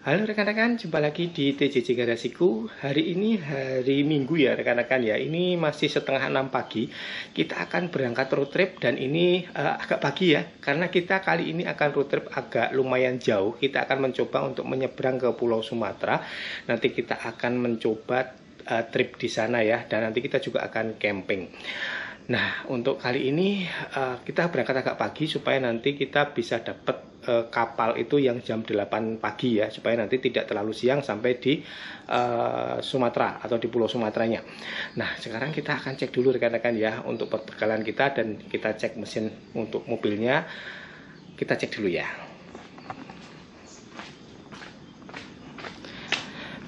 Halo rekan-rekan, jumpa lagi di TJJ Garasiku. Hari ini hari Minggu ya rekan-rekan ya. Ini masih setengah 6 pagi. Kita akan berangkat road trip dan ini agak pagi ya. Karena kita kali ini akan road trip agak lumayan jauh. Kita akan mencoba untuk menyeberang ke Pulau Sumatera. Nanti kita akan mencoba trip di sana ya. Dan nanti kita juga akan camping. Nah, untuk kali ini kita berangkat agak pagi supaya nanti kita bisa dapat kapal itu yang jam 8 pagi ya, supaya nanti tidak terlalu siang sampai di Sumatera atau di Pulau Sumateranya. Nah, sekarang kita akan cek dulu rekan-rekan ya untuk perbekalan kita dan kita cek mesin untuk mobilnya. Kita cek dulu ya.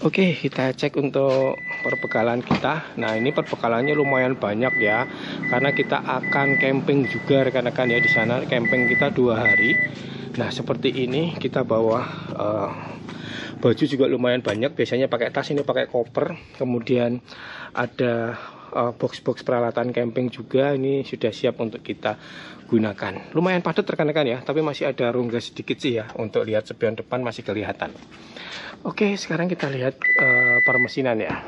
Oke, kita cek untuk perbekalan kita. Nah, ini perbekalannya lumayan banyak ya, karena kita akan camping juga rekan-rekan ya di sana. Camping kita 2 hari. Nah, seperti ini kita bawa baju juga lumayan banyak. Biasanya pakai tas, ini pakai koper. Kemudian ada box-box peralatan camping juga. Ini sudah siap untuk kita gunakan. Lumayan padat rekan-rekan ya, tapi masih ada rongga sedikit sih ya. Untuk lihat spion depan masih kelihatan. Oke, sekarang kita lihat permesinan ya.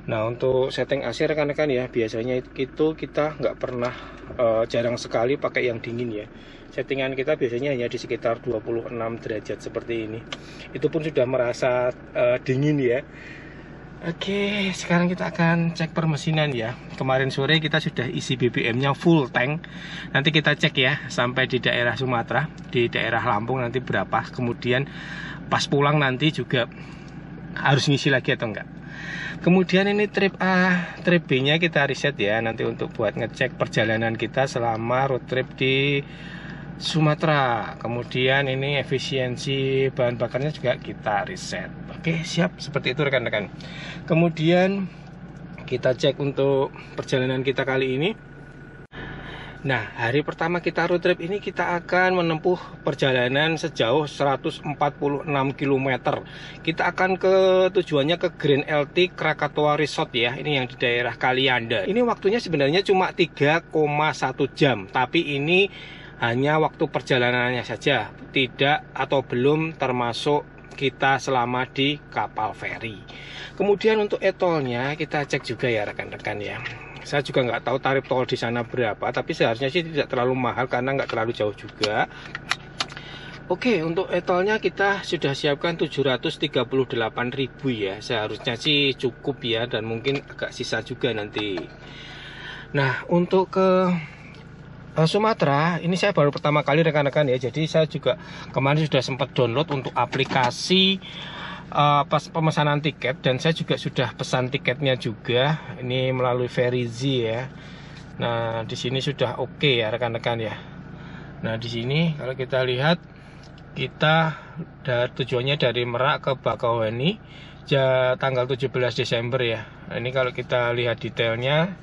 Nah, untuk setting AC rekan-rekan ya, biasanya itu kita nggak pernah, jarang sekali pakai yang dingin ya. Settingan kita biasanya hanya di sekitar 26 derajat seperti ini. Itu pun sudah merasa dingin ya. Oke, sekarang kita akan cek permesinan ya. Kemarin sore kita sudah isi BBM-nya full tank. Nanti kita cek ya sampai di daerah Sumatera, di daerah Lampung nanti berapa. Kemudian pas pulang nanti juga harus ngisi lagi atau enggak. Kemudian ini trip A, trip B-nya kita riset ya, nanti untuk buat ngecek perjalanan kita selama road trip di Sumatera. Kemudian ini efisiensi bahan bakarnya juga kita riset. Oke, siap, seperti itu rekan-rekan. Kemudian kita cek untuk perjalanan kita kali ini. Nah, hari pertama kita road trip ini kita akan menempuh perjalanan sejauh 146 km. Kita akan ke tujuannya ke Grand LT Krakatoa Resort ya. Ini yang di daerah Kalianda. Ini waktunya sebenarnya cuma 3,1 jam, tapi ini hanya waktu perjalanannya saja, tidak atau belum termasuk kita selama di kapal feri. Kemudian untuk e-tolnya kita cek juga ya rekan-rekan ya. Saya juga nggak tahu tarif tol di sana berapa, tapi seharusnya sih tidak terlalu mahal karena nggak terlalu jauh juga. Oke, untuk e-tolnya kita sudah siapkan 738.000 ya. Seharusnya sih cukup ya, dan mungkin agak sisa juga nanti. Nah, untuk ke Sumatera, ini saya baru pertama kali rekan-rekan ya. Jadi saya juga kemarin sudah sempat download untuk aplikasi pemesanan tiket, dan saya juga sudah pesan tiketnya juga. Ini melalui Verizi ya. Nah, di sini sudah oke ya rekan-rekan ya. Nah, di sini kalau kita lihat, kita tujuannya dari Merak ke Bakauheni tanggal 17 Desember ya. Nah, ini kalau kita lihat detailnya,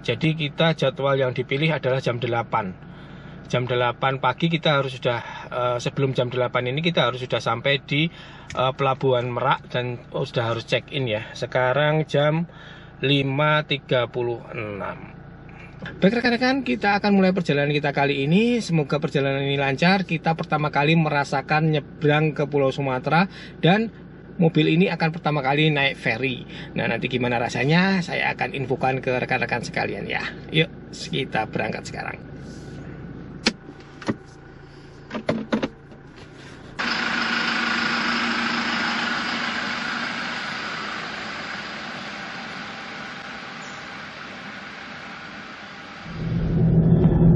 jadi kita jadwal yang dipilih adalah jam 8. Jam 8 pagi kita harus sudah, sebelum jam 8 ini kita harus sudah sampai di Pelabuhan Merak dan sudah harus check in ya. Sekarang jam 5.36. Baik rekan-rekan, kita akan mulai perjalanan kita kali ini. Semoga perjalanan ini lancar. Kita pertama kali merasakan nyebrang ke Pulau Sumatera, dan mobil ini akan pertama kali naik ferry. Nah, nanti gimana rasanya saya akan infokan ke rekan-rekan sekalian ya. Yuk, kita berangkat sekarang.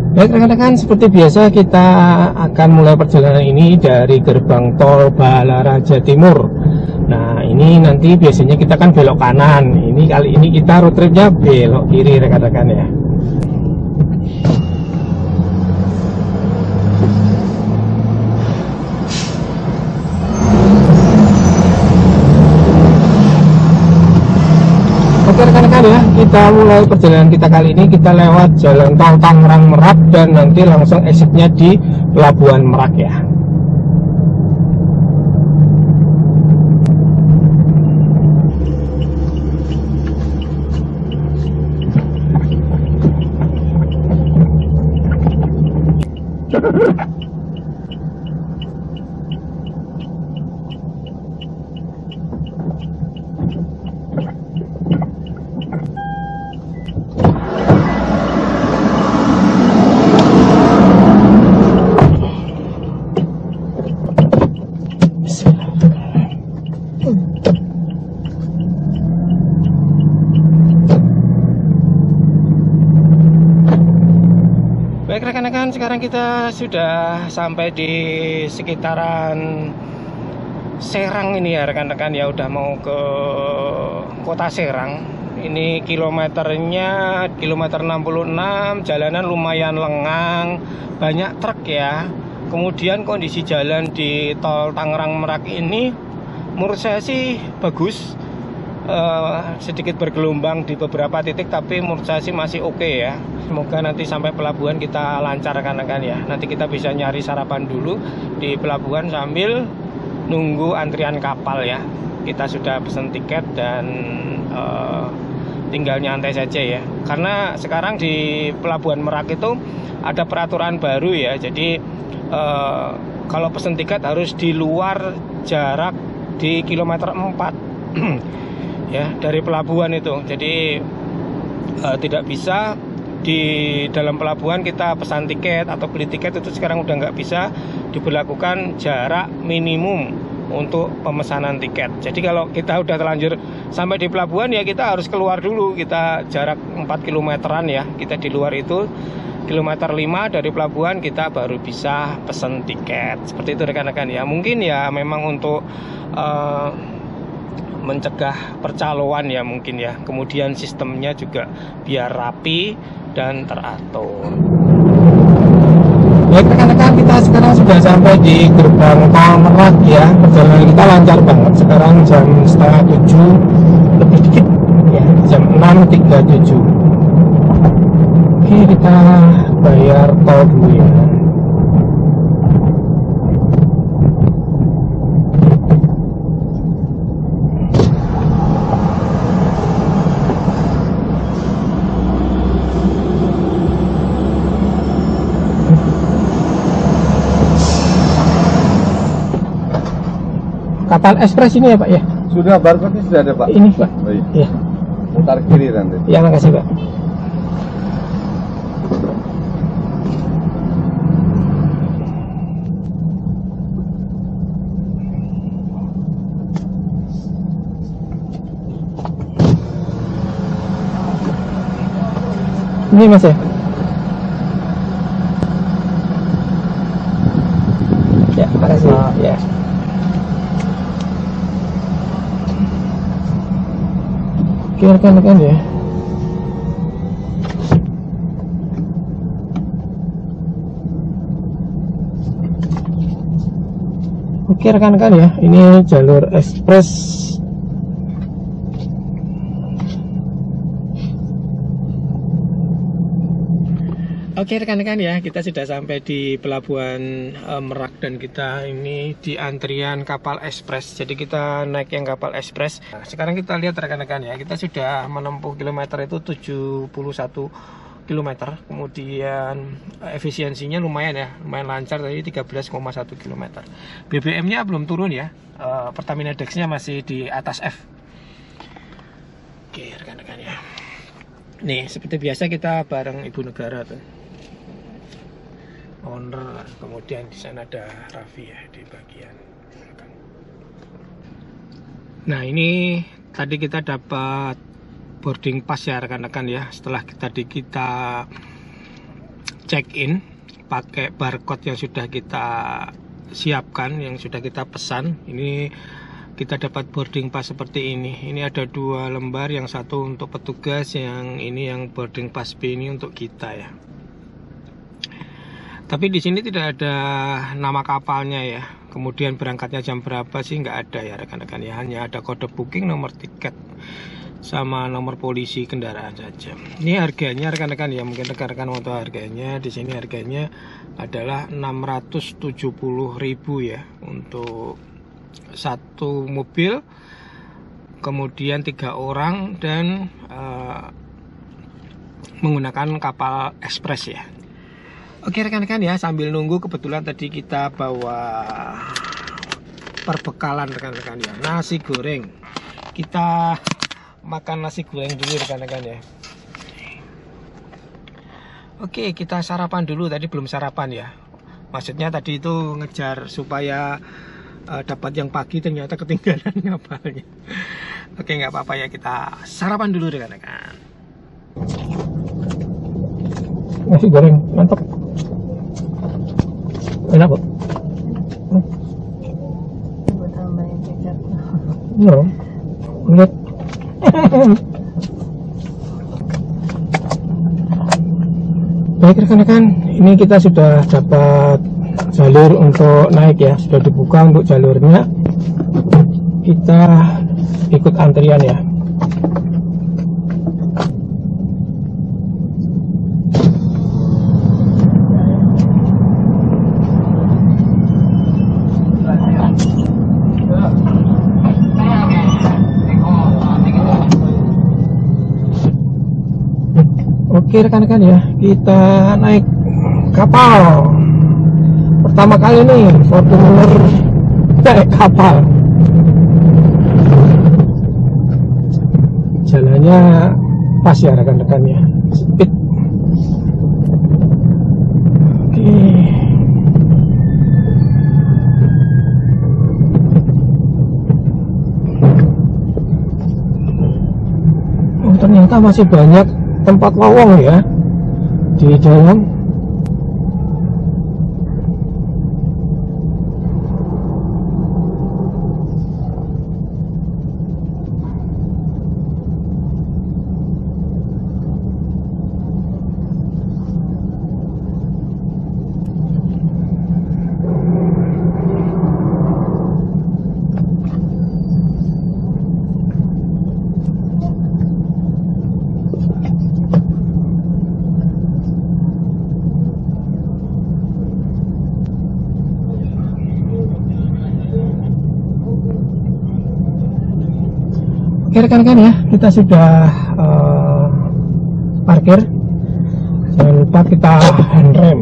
Baik rekan-rekan, seperti biasa kita akan mulai perjalanan ini dari gerbang tol Balaraja Timur. Nah, ini nanti biasanya kita kan belok kanan. Ini kali ini kita road tripnya belok kiri rekan-rekan ya. Oke rekan-rekan ya, kita mulai perjalanan kita kali ini. Kita lewat jalan tol Tangerang Merak dan nanti langsung exitnya di Pelabuhan Merak ya. Baik rekan-rekan, sekarang kita sudah sampai di sekitaran Serang ini ya rekan-rekan ya, udah mau ke kota Serang. Ini kilometernya kilometer 66, jalanan lumayan lengang, banyak truk ya. Kemudian kondisi jalan di tol Tangerang Merak ini menurut saya sih bagus. Sedikit bergelombang di beberapa titik, tapi menurut saya sih masih oke ya. Semoga nanti sampai pelabuhan kita lancar rekan-rekan ya. Nanti kita bisa nyari sarapan dulu di pelabuhan sambil nunggu antrian kapal ya. Kita sudah pesan tiket dan tinggal nyantai saja ya. Karena sekarang di pelabuhan Merak itu ada peraturan baru ya. Jadi kalau pesan tiket harus di luar jarak di kilometer 4 ya dari pelabuhan itu. Jadi tidak bisa di dalam pelabuhan kita pesan tiket atau beli tiket, itu sekarang udah nggak bisa diberlakukan jarak minimum untuk pemesanan tiket. Jadi kalau kita udah terlanjur sampai di pelabuhan ya kita harus keluar dulu, kita jarak 4 kilometeran ya, kita di luar itu kilometer 5 dari pelabuhan kita baru bisa pesan tiket. Seperti itu rekan-rekan ya. Mungkin ya memang untuk mencegah percaloan ya mungkin ya. Kemudian sistemnya juga biar rapi dan teratur. Baik rekan-rekan, kita sekarang sudah sampai di gerbang tol Merak ya. Perjalanan kita lancar banget. Sekarang jam setengah 7 lebih dikit ya, jam 6.37. Oke, kita bayar tol dulu ya. Kapal ekspres ini ya Pak ya? Sudah, barcode sudah ada Pak. Ini Pak. Oh, iya. Ya. Putar kiri nanti. Ya, makasih Pak. Ini Mas ya? Ya, makasih. Ya. Oke rekan-rekan ya. Oke rekan-rekan ya, ini jalur ekspres. Oke rekan-rekan ya, kita sudah sampai di pelabuhan Merak dan kita ini di antrian kapal ekspres. Jadi kita naik yang kapal ekspres. Nah, sekarang kita lihat rekan-rekan ya, kita sudah menempuh kilometer itu 71 km. Kemudian efisiensinya lumayan ya, lumayan lancar tadi 13,1 km. BBM-nya belum turun ya, Pertamina Dex-nya masih di atas F. Oke rekan-rekan ya. Nih seperti biasa kita bareng Ibu Negara tuh, owner. Kemudian di sana ada Raffi ya di bagian belakang. Nah ini tadi kita dapat boarding pass ya rekan-rekan ya. Setelah kita check in pakai barcode yang sudah kita siapkan, yang sudah kita pesan, ini kita dapat boarding pass seperti ini. Ini ada 2 lembar, yang satu untuk petugas, yang ini yang boarding pass B ini untuk kita ya. Tapi di sini tidak ada nama kapalnya ya. Kemudian berangkatnya jam berapa sih nggak ada ya rekan-rekan ya. Hanya ada kode booking, nomor tiket, sama nomor polisi kendaraan saja. Ini harganya rekan-rekan ya, mungkin rekan-rekan mau tahu harganya. Di sini harganya adalah 670.000 ya untuk satu mobil, kemudian 3 orang dan menggunakan kapal ekspres ya. Oke rekan-rekan ya, sambil nunggu kebetulan tadi kita bawa perbekalan rekan-rekan ya, nasi goreng. Kita makan nasi goreng dulu rekan-rekan ya. Oke, kita sarapan dulu, tadi belum sarapan ya. Maksudnya tadi itu ngejar supaya dapat yang pagi, ternyata ketinggalan ngapalnya. Oke, nggak apa-apa ya, kita sarapan dulu rekan-rekan. Nasi goreng mantap. Enak kok. Buat tambahin kecap. Iya. Lihat. Baik rekan-rekan, ini kita sudah dapat jalur untuk naik ya, sudah dibuka untuk jalurnya. Kita ikut antrian ya. Oke rekan-rekan ya, kita naik kapal pertama kali nih, Fortuner naik kapal. Jalannya pas ya rekan-rekan ya, speed. Oke. Oh, ternyata masih banyak tempat lowong ya di dalam. Oke rekan-rekan ya, kita sudah parkir. Jangan lupa kita handrem.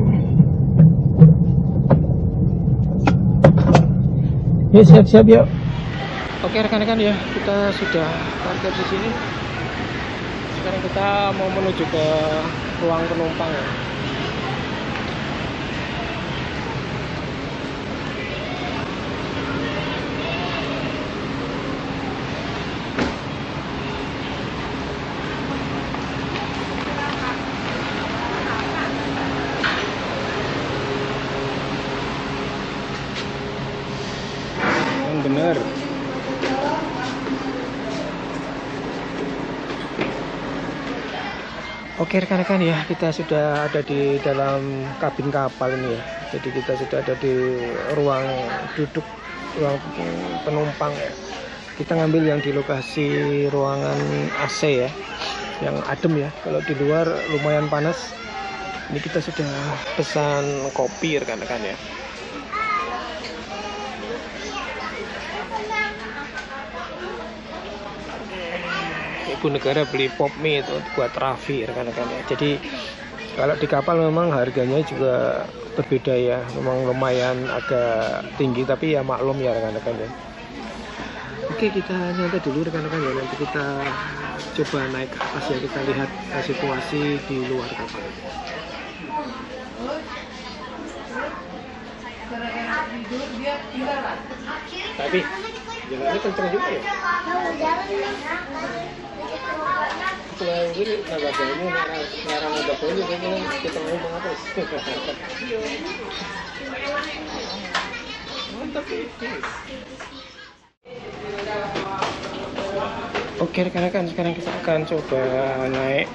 Yuk siap-siap yuk. Oke rekan-rekan ya, kita sudah parkir di sini. Sekarang kita mau menuju ke ruang penumpang ya. Bener. Oke rekan-rekan ya, kita sudah ada di dalam kabin kapal ini ya. Jadi kita sudah ada di ruang duduk, ruang penumpang ya. Kita ngambil yang di lokasi ruangan AC ya, yang adem ya. Kalau di luar lumayan panas. Ini kita sudah pesan kopi rekan-rekan ya. Ibu negara beli pop mie itu buat Raffi rekan-rekan ya. Jadi kalau di kapal memang harganya juga berbeda ya, memang lumayan agak tinggi, tapi ya maklum ya rekan-rekan ya. Oke, kita nyantai dulu rekan-rekan ya, nanti kita coba naik ke atas ya, kita lihat situasi di luar kapal. Tapi jalannya kenceng juga ya. Selain ini nabaganya ngarang nabaganya kayaknya kita ngomong apa sih? Mantap ini. Oke rekan-rekan, sekarang kita akan coba naik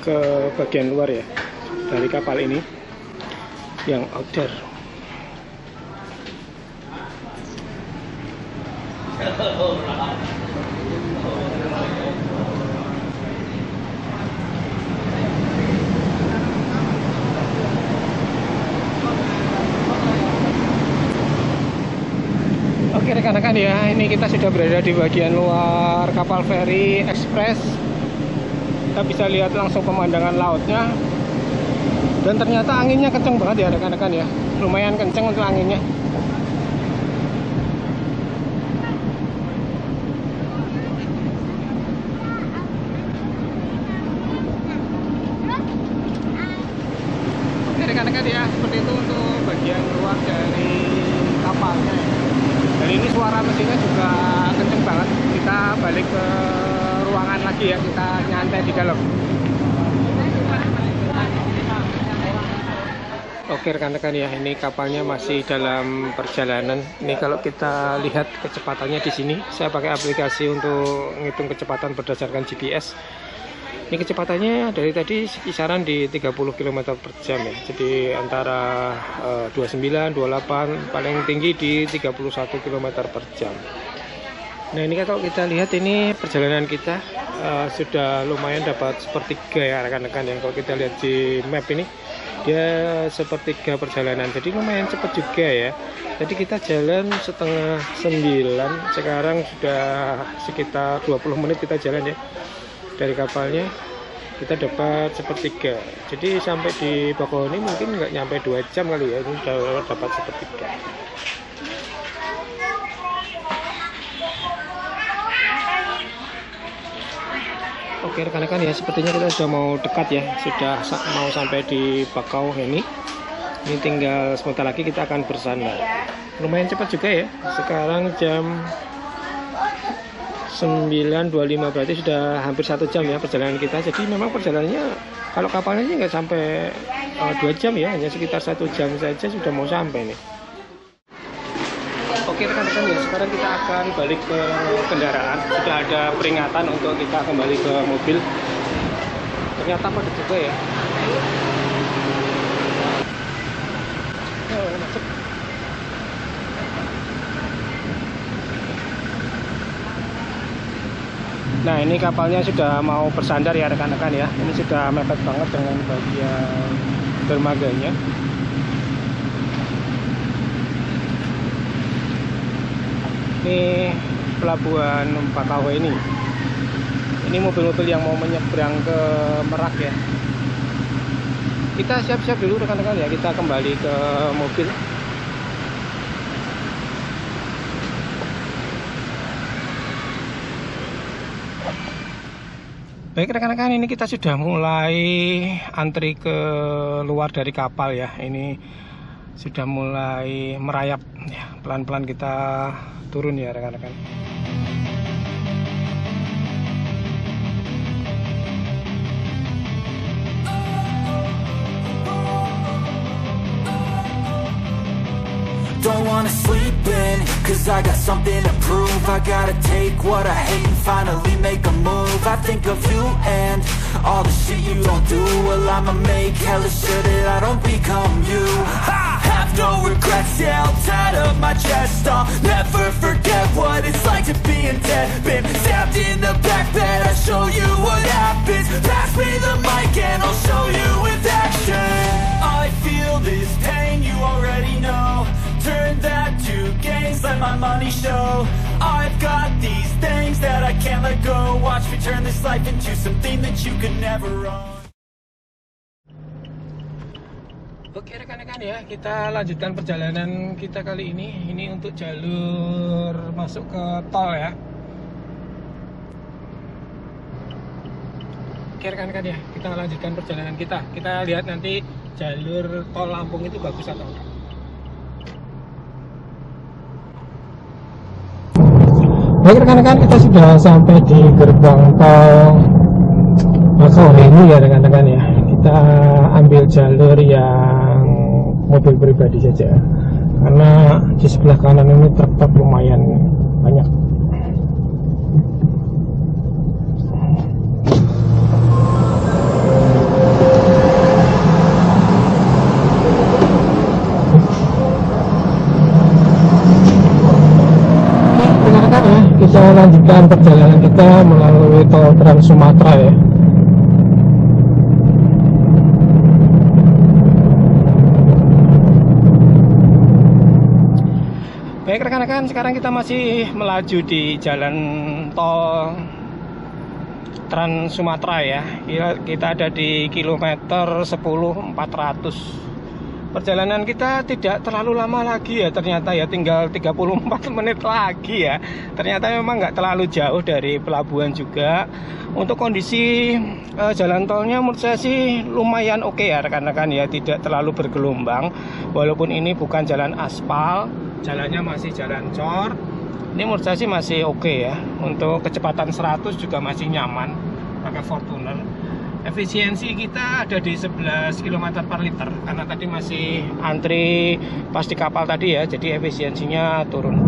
ke bagian luar ya dari kapal ini yang outdoor. Oke rekan-rekan ya, ini kita sudah berada di bagian luar kapal feri Express. Kita bisa lihat langsung pemandangan lautnya. Dan ternyata anginnya kenceng banget ya rekan-rekan ya, lumayan kenceng untuk anginnya. Oke rekan-rekan ya, seperti itu untuk bagian luar dari kapalnya ya. Dan ini suara mesinnya juga kenceng banget. Kita balik ke ruangan lagi ya, kita nyantai di dalam. Oke rekan-rekan ya, ini kapalnya masih dalam perjalanan. Ini kalau kita lihat kecepatannya di sini, saya pakai aplikasi untuk ngitung kecepatan berdasarkan GPS. Ini kecepatannya dari tadi kisaran di 30 km per jam ya. Jadi antara 29, 28, paling tinggi di 31 km per jam. Nah ini kalau kita lihat ini perjalanan kita sudah lumayan dapat sepertiga ya rekan-rekan ya. Kalau kita lihat di map ini dia sepertiga perjalanan, jadi lumayan cepat juga ya. Jadi kita jalan setengah 9, sekarang sudah sekitar 20 menit kita jalan ya dari kapalnya. Kita dapat sepertiga, jadi sampai di Bakauheni mungkin nggak nyampe 2 jam kali ya, ini sudah dapat sepertiga. Oke rekan-rekan ya, sepertinya kita sudah mau dekat ya, sudah mau sampai di Bakauheni. Ini tinggal sebentar lagi kita akan bersandar. Lumayan cepat juga ya, sekarang jam 9.25, berarti sudah hampir 1 jam ya perjalanan kita. Jadi memang perjalanannya kalau kapalnya sih nggak sampai 2 jam ya, hanya sekitar 1 jam saja sudah mau sampai nih. Oke rekan-rekan ya, sekarang kita akan balik ke kendaraan. Sudah ada peringatan untuk kita kembali ke mobil. Ternyata padat juga ya. Masuk. Nah ini kapalnya sudah mau bersandar ya rekan-rekan ya. Ini sudah mepet banget dengan bagian dermaganya. Ini pelabuhan Bakauheni. Ini mobil-mobil yang mau menyeberang ke Merak ya. Kita siap-siap dulu rekan-rekan ya, kita kembali ke mobil. Baik rekan-rekan, ini kita sudah mulai antri ke luar dari kapal ya. Ini sudah mulai merayap ya, pelan-pelan kita turun ya rekan-rekan. Don't wanna sleep in, cause I got something to prove. I gotta take what I hate and finally make a move. I think of you and all the shit you don't do. Well, I'ma make hella sure that I don't become you. I have no regrets, yeah, I'll tie up my chest. I'll never forget what it's like to be in debt. Been stabbed in the back bed, I'll show you what happens. Pass me the mic and I'll show you with action. I feel this pain, you already know. Turn that to gains, let my money show. I've got these things that I can't let go. Watch me turn this life into something that you could never own. Oke rekan-rekan ya, kita lanjutkan perjalanan kita kali ini. Ini untuk jalur masuk ke tol ya. Oke rekan-rekan ya, kita lanjutkan perjalanan kita. Kita lihat nanti jalur tol Lampung itu bagus atau enggak. Baik rekan-rekan, kita sudah sampai di gerbang tol Bakauheni ya rekan-rekan ya. Kita ambil jalur yang mobil pribadi saja, karena di sebelah kanan ini truk-truk lumayan banyak. Kita lanjutkan perjalanan kita melalui tol Trans Sumatera ya. Baik rekan-rekan, sekarang kita masih melaju di jalan tol Trans Sumatera ya. Kita ada di kilometer 10.400. Perjalanan kita tidak terlalu lama lagi ya, ternyata ya, tinggal 34 menit lagi ya. Ternyata memang nggak terlalu jauh dari pelabuhan juga. Untuk kondisi jalan tolnya menurut saya sih lumayan oke ya rekan-rekan ya, tidak terlalu bergelombang. Walaupun ini bukan jalan aspal, jalannya masih jalan cor. Ini menurut saya sih masih oke ya. Untuk kecepatan 100 juga masih nyaman pakai Fortuner. Efisiensi kita ada di 11 km per liter karena tadi masih antri pas di kapal tadi ya, jadi efisiensinya turun.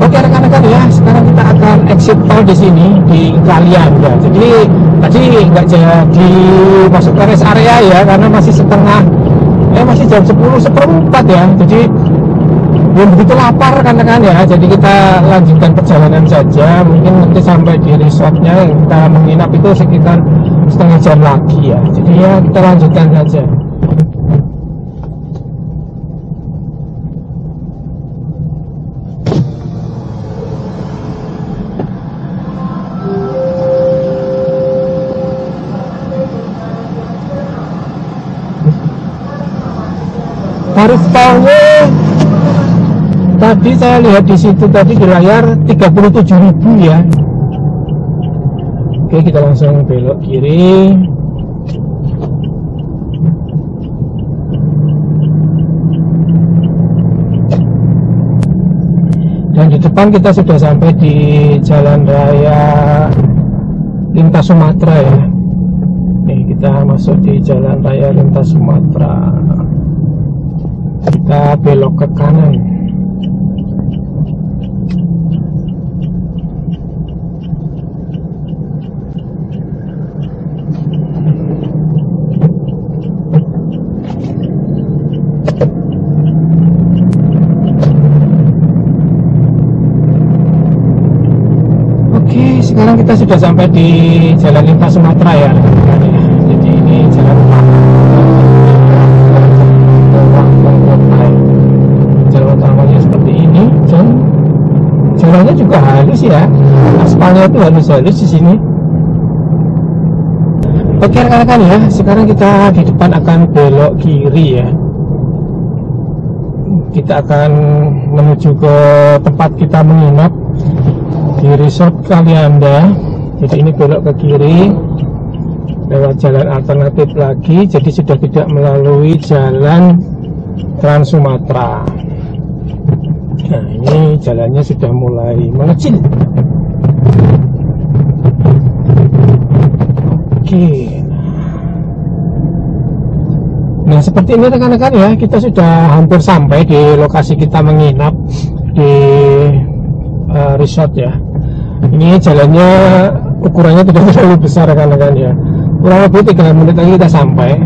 Oke rekan-rekan ya, sekarang kita akan exit tol di sini di Kalianda. Jadi tadi nggak jadi masuk ke rest area ya karena masih setengah, masih jam 10:04 ya. Jadi belum begitu lapar rekan-rekan ya, jadi kita lanjutkan perjalanan saja. Mungkin nanti sampai di resortnya yang kita menginap itu sekitar setengah jam lagi ya, jadi ya kita lanjutkan saja. Tarif tolnya tadi saya lihat di situ tadi di layar 37.000 ya. Oke, kita langsung belok kiri. Dan di depan kita sudah sampai di Jalan Raya Lintas Sumatera ya. Nih, kita masuk di Jalan Raya Lintas Sumatera. Kita belok ke kanan. Sekarang kita sudah sampai di Jalan Lintas Sumatera ya. Jadi ini jalan utamanya seperti ini. Dan jalannya juga halus ya. Aspalnya itu halus-halus di sini. Oke rekan-rekan ya, sekarang kita di depan akan belok kiri ya. Kita akan menuju ke tempat kita menginap di resort Kalianda. Jadi ini belok ke kiri lewat jalan alternatif lagi, jadi sudah tidak melalui jalan Trans Sumatera. Nah ini jalannya sudah mulai mengecil. Oke, nah seperti ini rekan-rekan ya, kita sudah hampir sampai di lokasi kita menginap di resort ya. Ini jalannya ukurannya tidak terlalu besar rekan-rekan ya, kurang lebih 3 menit lagi kita sampai.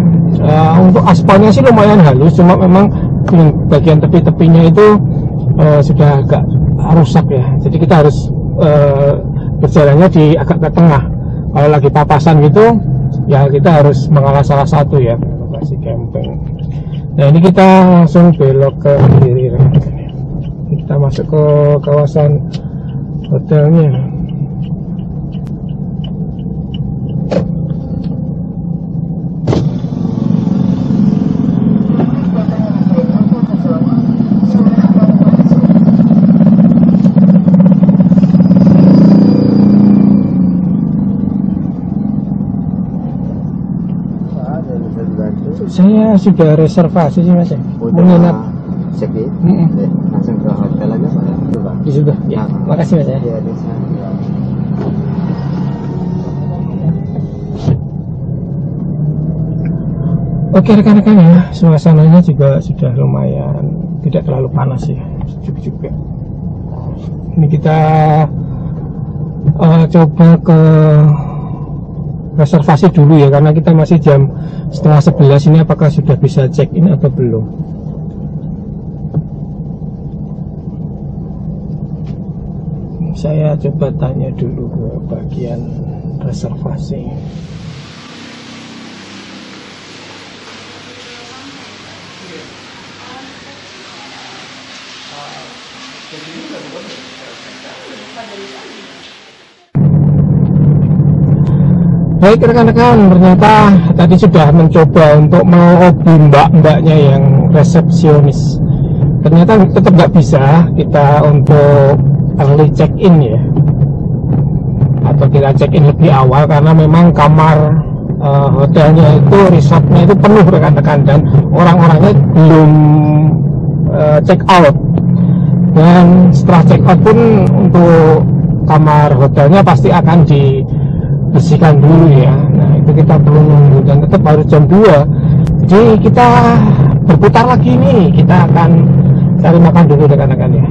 Untuk aspalnya sih lumayan halus, cuma memang bagian tepi-tepinya itu sudah agak rusak ya, jadi kita harus berjalannya di agak ke tengah. Kalau lagi papasan gitu ya kita harus mengalah salah satu ya, lokasi camping. Nah ini kita langsung belok ke kiri rekan-rekan. Kita masuk ke kawasan hotelnya. Saya sudah reservasi sih mas ya, menginap. Sedikit, langsung ke hotel aja Pak. Di situ. Ya, makasih mas ya. Ya, di sana. Oke rekan-rekan ya, suasananya juga sudah lumayan, tidak terlalu panas ya, sejuk juga. Ini kita coba ke reservasi dulu ya, karena kita masih jam 10:30 ini, apakah sudah bisa check in atau belum. Saya coba tanya dulu ke bagian reservasi. Baik rekan-rekan, ternyata tadi sudah mencoba untuk melobi mbak-mbaknya yang resepsionis. Ternyata tetap nggak bisa kita untuk early check-in ya, atau kita check-in lebih awal karena memang kamar hotelnya itu, resortnya itu penuh rekan-rekan, dan orang-orangnya belum check out. Dan setelah check out pun untuk kamar hotelnya pasti akan dibersihkan dulu ya. Nah itu kita perlu nunggu, dan tetap harus jam 2. Jadi kita berputar lagi nih, kita akan cari makan dulu rekan-rekan ya.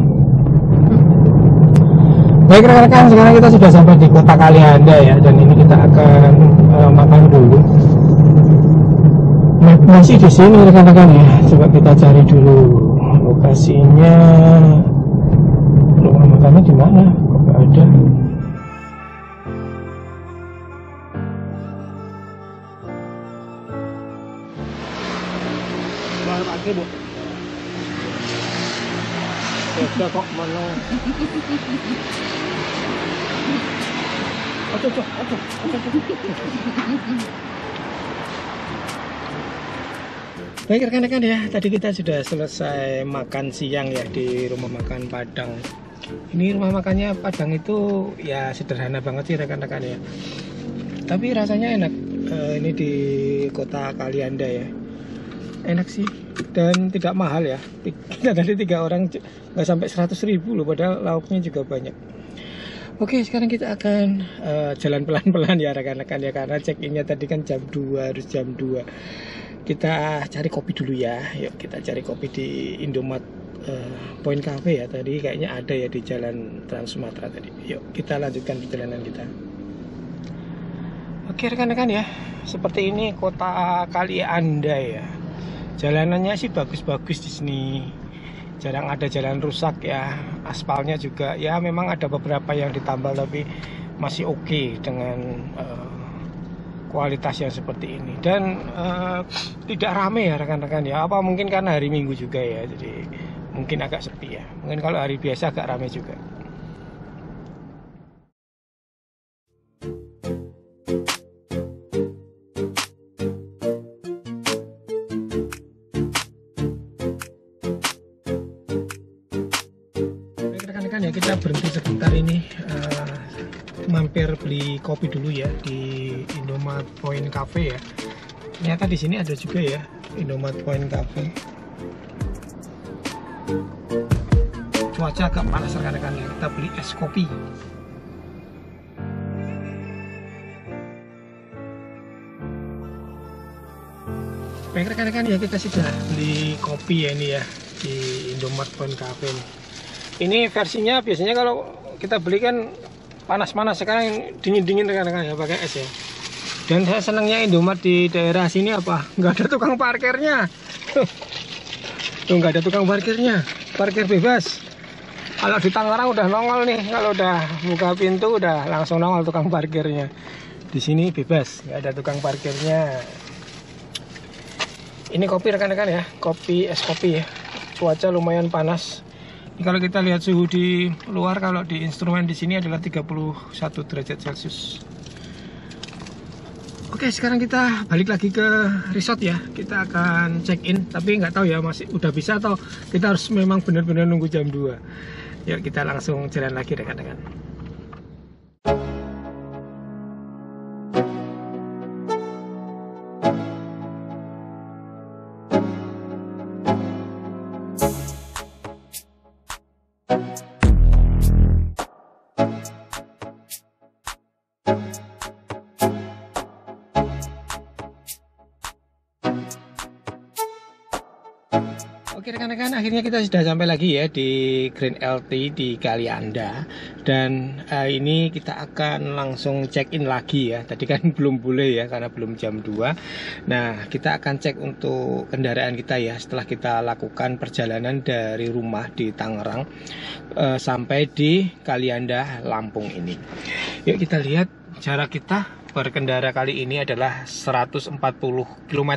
Baik rekan-rekan, sekarang kita sudah sampai di kota Kalianda ya, dan ini kita akan makan dulu. Masih di sini rekan-rekan ya. Coba kita cari dulu lokasinya. Rumah makannya di mana? Kok nggak ada? Selamat pagi Bu. Beda kok mana? Oke. Baik rekan-rekan ya, tadi kita sudah selesai makan siang ya di rumah makan Padang. Ini rumah makannya Padang itu ya sederhana banget sih rekan-rekan ya, tapi rasanya enak. Ini di kota Kalianda ya, enak sih dan tidak mahal ya. Kita tadi 3 orang nggak sampai 100.000 loh, padahal lauknya juga banyak. Oke, sekarang kita akan jalan pelan-pelan ya rekan-rekan ya, karena check-innya tadi kan jam 2, harus jam 2. Kita cari kopi dulu ya. Yuk kita cari kopi di Indomaret Point Cafe ya, tadi kayaknya ada ya di Jalan Trans Sumatera tadi. Yuk kita lanjutkan perjalanan kita. Oke rekan-rekan ya, seperti ini kota Kalianda ya. Jalanannya sih bagus-bagus di sini. Jarang ada jalan rusak ya. Aspalnya juga ya memang ada beberapa yang ditambal, tapi masih oke dengan kualitas yang seperti ini. Dan tidak rame ya rekan-rekan ya. Apa mungkin karena hari Minggu juga ya, jadi mungkin agak sepi ya. Mungkin kalau hari biasa agak rame juga. Ya kita berhenti sebentar ini, mampir beli kopi dulu ya di Indomaret Point Cafe ya. Ternyata di sini ada juga ya Indomaret Point Cafe. Cuaca agak panas rekan-rekan ya, kita beli es kopi. Baik rekan-rekan ya, kita sudah beli kopi ya ini ya di Indomaret Point Cafe nih. Ini versinya biasanya kalau kita beli kan panas-panas, sekarang dingin-dingin rekan-rekan ya, pakai es ya. Dan saya senangnya Indomaret di daerah sini apa? Nggak ada tukang parkirnya. Tuh nggak ada tukang parkirnya, parkir bebas. Kalau di Tangerang udah nongol nih, kalau udah buka pintu udah langsung nongol tukang parkirnya. Di sini bebas, nggak ada tukang parkirnya. Ini kopi rekan-rekan ya, kopi es kopi ya. Cuaca lumayan panas. Kalau kita lihat suhu di luar, kalau di instrumen di sini adalah 31 derajat Celcius. Oke, sekarang kita balik lagi ke resort ya. Kita akan check in, tapi nggak tahu ya masih udah bisa atau kita harus memang benar-benar nunggu jam 2. Yuk kita langsung jalan lagi rekan-rekan. Oke rekan-rekan, akhirnya kita sudah sampai lagi ya di Grand LT di Kalianda. Dan ini kita akan langsung check in lagi ya. Tadi kan belum boleh ya karena belum jam 2. Nah kita akan cek untuk kendaraan kita ya, setelah kita lakukan perjalanan dari rumah di Tangerang sampai di Kalianda Lampung ini. Yuk kita lihat jarak kita berkendara kali ini adalah 140 km.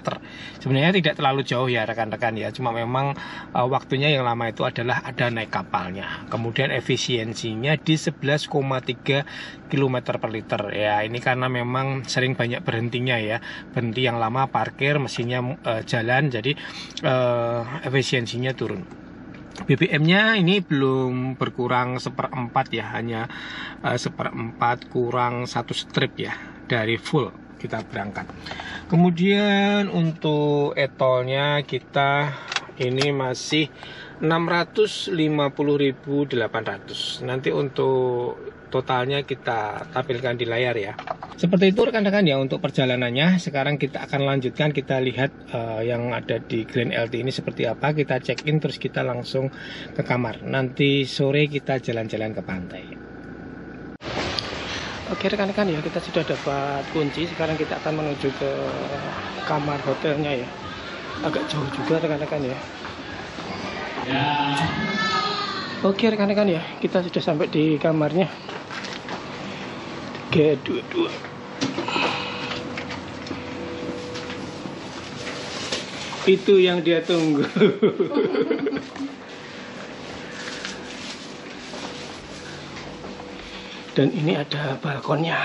Sebenarnya tidak terlalu jauh ya rekan-rekan ya, cuma memang waktunya yang lama itu adalah ada naik kapalnya. Kemudian efisiensinya di 11,3 km per liter ya. Ini karena memang sering banyak berhentinya ya, berhenti yang lama, parkir, mesinnya jalan, jadi efisiensinya turun. BBM-nya ini belum berkurang 1/4 ya, hanya 1/4 kurang 1 strip ya dari full kita berangkat. Kemudian untuk etolnya kita ini masih 650.800. Nanti untuk totalnya kita tampilkan di layar ya. Seperti itu rekan-rekan ya untuk perjalanannya. Sekarang kita akan lanjutkan, kita lihat yang ada di Grand LT ini seperti apa. Kita check in terus kita langsung ke kamar. Nanti sore kita jalan-jalan ke pantai. Oke rekan-rekan ya, kita sudah dapat kunci. Sekarang kita akan menuju ke kamar hotelnya ya. Agak jauh juga rekan-rekan ya. Oke rekan-rekan ya, kita sudah sampai di kamarnya. G22. Itu yang dia tunggu. Dan ini ada balkonnya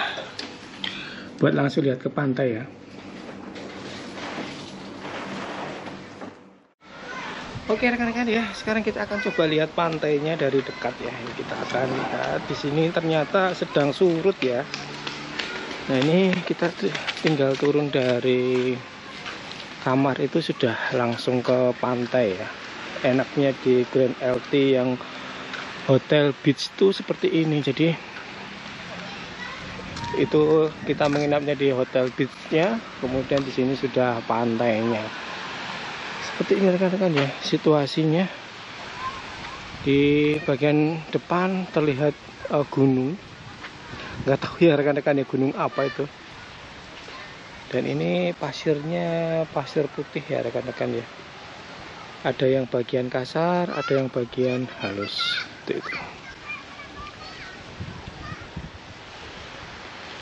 buat langsung lihat ke pantai ya. Oke rekan-rekan ya, sekarang kita akan coba lihat pantainya dari dekat ya. Ini kita akan lihat di sini ternyata sedang surut ya. Nah ini kita tinggal turun dari kamar itu sudah langsung ke pantai ya. Enaknya di Grand LT yang Hotel Beach itu seperti ini. Jadi itu kita menginapnya di Hotel Beach-nya, kemudian di sini sudah pantainya. Seperti ini rekan-rekan ya situasinya. Di bagian depan terlihat gunung, nggak tahu ya rekan-rekan ya gunung apa itu. Dan ini pasirnya pasir putih ya rekan-rekan ya. Ada yang bagian kasar, ada yang bagian halus itu.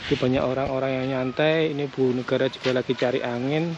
Itu banyak orang-orang yang nyantai. Ini Bu Negara juga lagi cari angin.